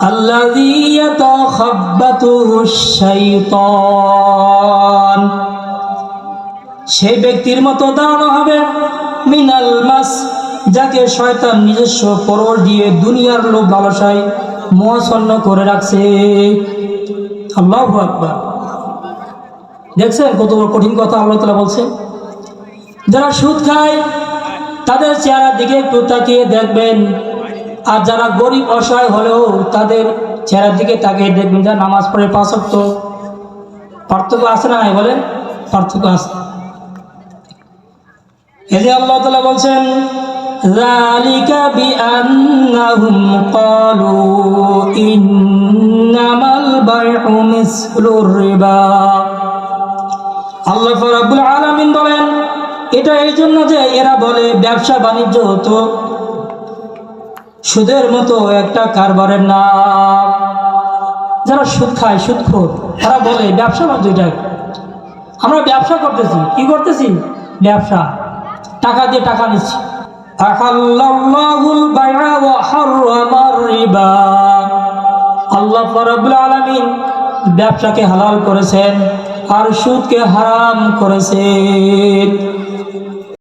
আল্লাযী ইয়াতাখাব্বাতুহুশ শাইতান, সেই ব্যক্তির মতো দাঁড়ানো হবে মিনাল মাস, যাকে শয়তান নিজস্ব পরশ দিয়ে দুনিয়ার লোভ লালসায় মোহাচ্ছন্ন করে রাখছে। আল্লাহু আকবার। দেখছেন কত বড় কঠিন কথা আল্লাহ তাআলা বলছেন। যারা সুদ খায় তাদের চেহারার দিকে একটু তাকিয়ে দেখবেন, আর যারা গরিব অসহায় হলেও তাদের চেহারার দিকে তাকিয়ে দেখবেন, যারা নামাজ পড়ে 5 ওয়াক্ত। পার্থক্য আছে না? বলেন, পার্থক্য আছে। এই যে আল্লাহ তাআলা বলছেন, যালিকা বিআন্নাহুম ক্বালু ইন্নামাল বাইউ মিসলুর রিবা। আল্লাহ রাব্বুল আলামিন বলেন, এটা এই জন্য যে এরা বলে ব্যবসা বাণিজ্য তো সুদের মতো একটা কারবারের নাম। যারা সুদ খায়, সুদখোর, তারা বলে ব্যবসা বাণিজ্য এটা। আমরা ব্যবসা করতেছি, কি করতেছি? ব্যবসা, টাকা দিয়ে টাকা নিচ্ছি। আহাল্লাল্লাহুল বাই'a ওয়া হাররামার রিবা। আল্লাহ রাব্বুল আলামিন ব্যবসাকে হালাল করেছেন আর সুদকে হারাম করেছেন।